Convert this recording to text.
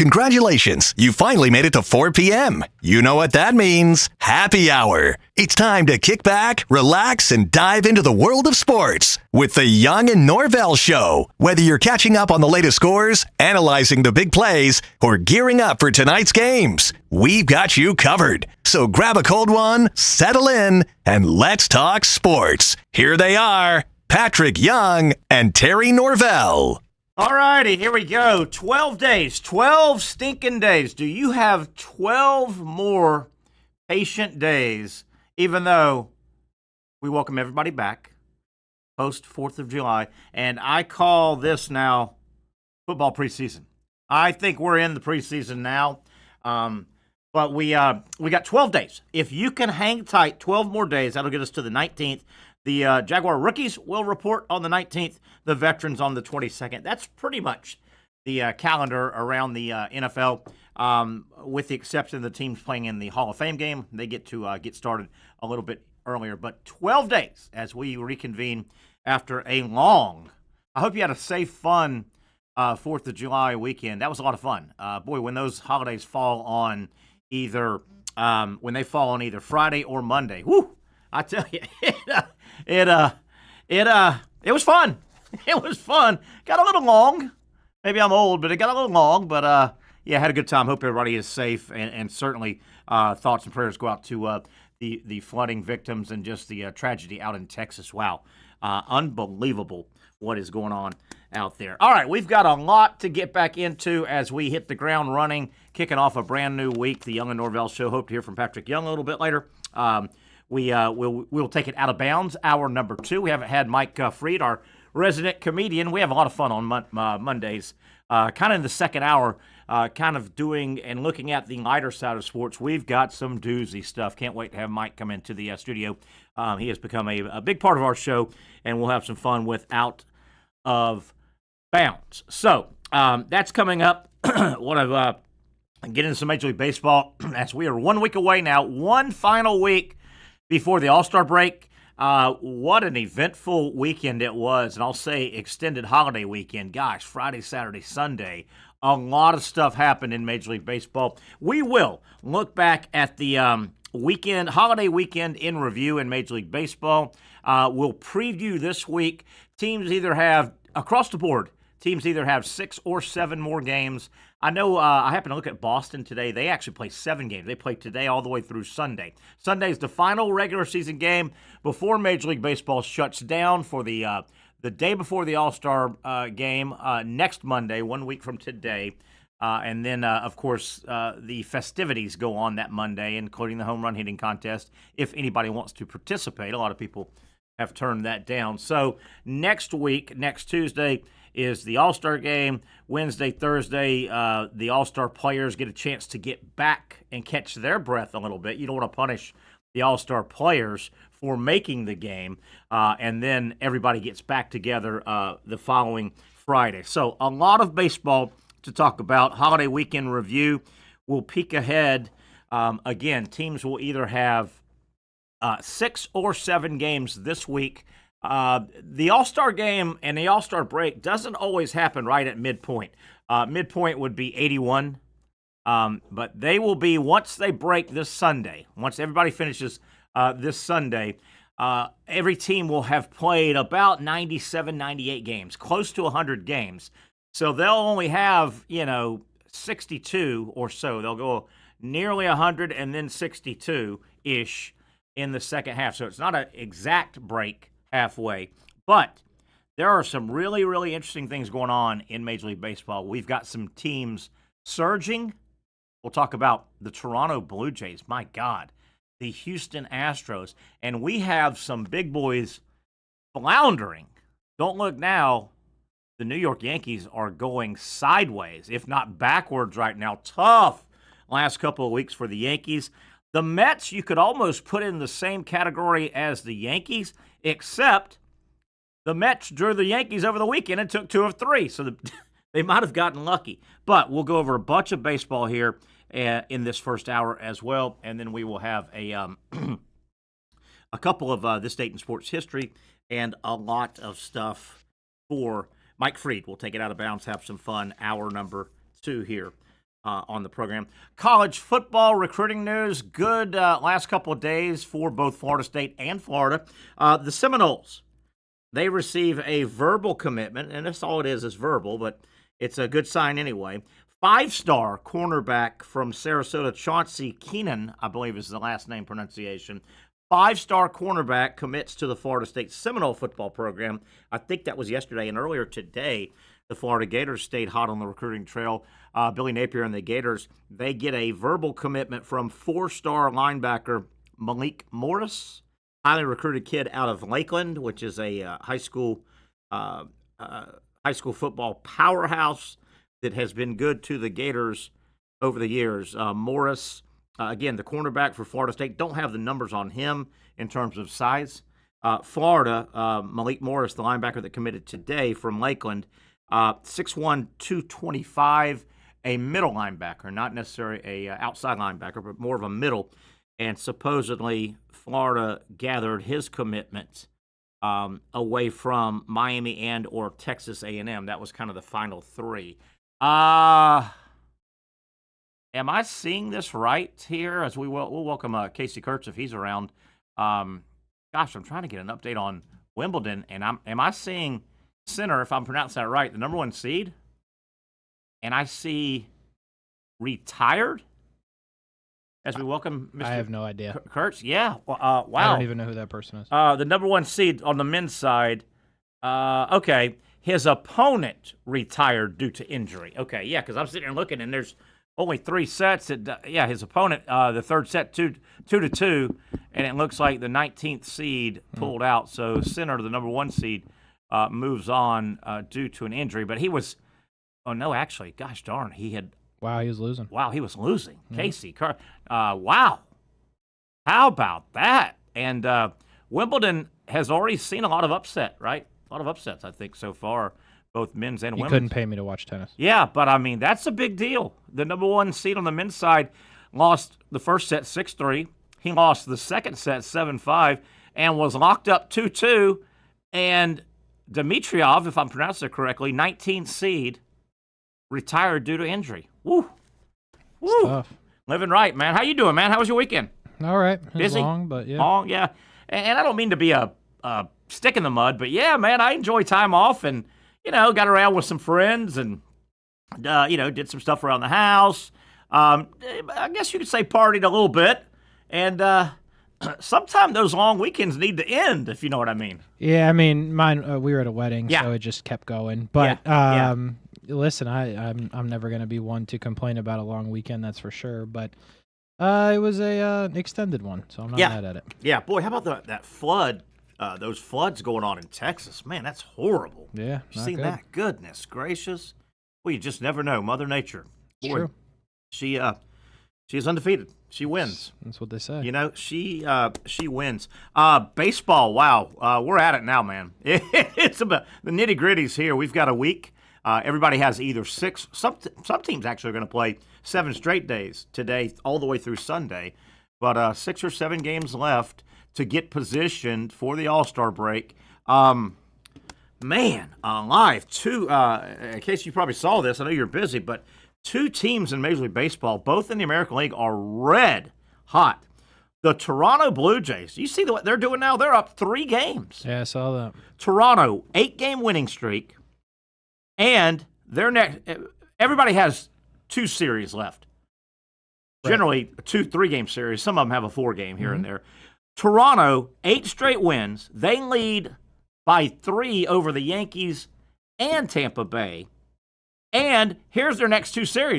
Congratulations, you finally made it to 4 p.m. You know what that means. Happy hour. It's time to kick back, relax, and dive into the world of sports with the Young and Norvell Show. Whether you're catching up on the latest scores, analyzing the big plays, or gearing up for tonight's games, we've got you covered. So grab a cold one, settle in, and let's talk sports. Here they are, Patrick Young and Terry Norvell. All righty, here we go. 12 days, 12 stinking days. Do you have 12 more patient days, even though we welcome everybody back post 4th of July? And I call this now football preseason. I think we're in the preseason now, but we got 12 days. If you can hang tight 12 more days, that'll get us to the 19th. The Jaguar rookies will report on the 19th, the veterans on the 22nd. That's pretty much the calendar around the NFL, with the exception of the teams playing in the Hall of Fame game. They get to get started a little bit earlier. But 12 days as we reconvene after a long, I hope you had a safe, fun 4th of July weekend. That was a lot of fun. Boy, when those holidays fall on either Friday or Monday, whoo, I tell you, it was fun. It was fun. Got a little long. Maybe I'm old, but it got a little long. But yeah, had a good time. Hope everybody is safe, and certainly thoughts and prayers go out to the flooding victims and just the tragedy out in Texas. Wow, unbelievable what is going on out there. All right, we've got a lot to get back into as we hit the ground running, kicking off a brand new week. The Young and Norvell Show. Hope to hear from Patrick Young a little bit later. We'll take it out of bounds. Hour number 2. We haven't had Mike Freed, our resident comedian. We have a lot of fun on Mondays. Kind of in the second hour, kind of doing and looking at the lighter side of sports. We've got some doozy stuff. Can't wait to have Mike come into the studio. He has become a big part of our show, and we'll have some fun with Out of Bounds. So that's coming up. Get into some Major League Baseball as we are 1 week away now. One final week before the All-Star break. What an eventful weekend it was, and I'll say extended holiday weekend. Gosh, Friday, Saturday, Sunday, a lot of stuff happened in Major League Baseball. We will look back at the holiday weekend in review in Major League Baseball. We'll preview this week. Teams either have, across the board, 6 or 7 more games. I know I happened to look at Boston today. They actually play 7 games. They play today all the way through Sunday. Sunday is the final regular season game before Major League Baseball shuts down for the day before the All-Star game next Monday, 1 week from today. And then, of course, the festivities go on that Monday, including the home run hitting contest, if anybody wants to participate. A lot of people have turned that down. So next week, next Tuesday, is the All-Star game. Wednesday, Thursday, the All-Star players get a chance to get back and catch their breath a little bit. You don't want to punish the All-Star players for making the game. And then everybody gets back together the following Friday. So a lot of baseball to talk about. Holiday weekend review. We'll peek ahead. Again, teams will either have 6 or 7 games this week. The All-Star game and the All-Star break doesn't always happen right at midpoint. Midpoint would be 81, but they will be, once they break this Sunday, once everybody finishes this Sunday, every team will have played about 97, 98 games, close to 100 games. So they'll only have, 62 or so. They'll go nearly 100 and then 62-ish in the second half. So it's not an exact break halfway, but there are some really, really interesting things going on in Major League Baseball. We've got some teams surging. We'll talk about the Toronto Blue Jays. My God, the Houston Astros. And we have some big boys floundering. Don't look now. The New York Yankees are going sideways, if not backwards right now. Tough last couple of weeks for the Yankees. The Mets, you could almost put in the same category as the Yankees, except the Mets drew the Yankees over the weekend and took 2 of 3, so they might have gotten lucky. But we'll go over a bunch of baseball here in this first hour as well, and then we will have a couple of this date in sports history and a lot of stuff for Mike Freed. We'll take it out of bounds, have some fun. Hour number 2 here on the program. College football recruiting news. Good last couple of days for both Florida State and Florida. The Seminoles, they receive a verbal commitment, and that's all it is verbal, but it's a good sign anyway. 5-star cornerback from Sarasota, Chauncey Keenan, I believe is the last name pronunciation. 5-star cornerback commits to the Florida State Seminole football program. I think that was yesterday, and earlier today, the Florida Gators stayed hot on the recruiting trail. Billy Napier and the Gators, they get a verbal commitment from 4-star linebacker Malik Morris, highly recruited kid out of Lakeland, which is a high school football powerhouse that has been good to the Gators over the years. Morris, again, the cornerback for Florida State, don't have the numbers on him in terms of size. Florida, Malik Morris, the linebacker that committed today from Lakeland, 6'1", 225, a middle linebacker, not necessarily a outside linebacker, but more of a middle. And supposedly Florida gathered his commitment away from Miami and or Texas A&M. That was kind of the final three. Am I seeing this right here? As we'll welcome Casey Kurtz if he's around. I'm trying to get an update on Wimbledon, and am I seeing center, if I'm pronouncing that right, the number 1 seed? And I see retired as we welcome Mr. I have no idea. Kurtz. Yeah. Wow. I don't even know who that person is. The number 1 seed on the men's side. Okay. His opponent retired due to injury. Okay. Yeah, because I'm sitting here looking, and there's only 3 sets. His opponent, the third set, 2-2, and it looks like the 19th seed pulled out. So center, the number 1 seed, moves on due to an injury. But he was, gosh darn, he had. Wow, he was losing. Wow, he was losing. Mm-hmm. Casey, wow. How about that? And Wimbledon has already seen a lot of upset, right? A lot of upsets, I think, so far, both men's and women's. You couldn't pay me to watch tennis. Yeah, but, I mean, that's a big deal. The number 1 seed on the men's side lost the first set 6-3. He lost the second set 7-5 and was locked up 2-2. And Dimitrov, if I'm pronouncing it correctly, 19th seed, retired due to injury. Woo. Tough. Living right, man. How you doing, man? How was your weekend? All right. Busy? Long, but yeah. Long, yeah. And I don't mean to be a stick in the mud, but yeah, man, I enjoy time off and, got around with some friends and, did some stuff around the house. I guess you could say partied a little bit. And sometimes those long weekends need to end, if you know what I mean. Yeah, I mean, mine, we were at a wedding, so it just kept going. But, listen, I'm never going to be one to complain about a long weekend, that's for sure. But it was an extended one, so I'm not mad at it. Yeah, boy, how about that flood? Those floods going on in Texas, man, that's horrible. Yeah, you seen that? Goodness gracious! Well, you just never know. Mother Nature. Boy, true. She is undefeated. She wins. That's what they say. She wins. Baseball. Wow, we're at it now, man. It's about the nitty gritties here. We've got a week. Everybody has either 6. Some teams actually are going to play 7 straight days today, all the way through Sunday. But 6 or 7 games left to get positioned for the All-Star break. Live. 2, in case you probably saw this, I know you're busy, but 2 teams in Major League Baseball, both in the American League, are red hot. The Toronto Blue Jays, you see what they're doing now? They're up 3 games. Yeah, I saw that. Toronto, 8-game winning streak, and their next. Everybody has 2 series left. Right. Generally, 2 3-game series. Some of them have a 4-game here and there. Toronto, 8 straight wins. They lead by 3 over the Yankees and Tampa Bay. And here's their next 2 series.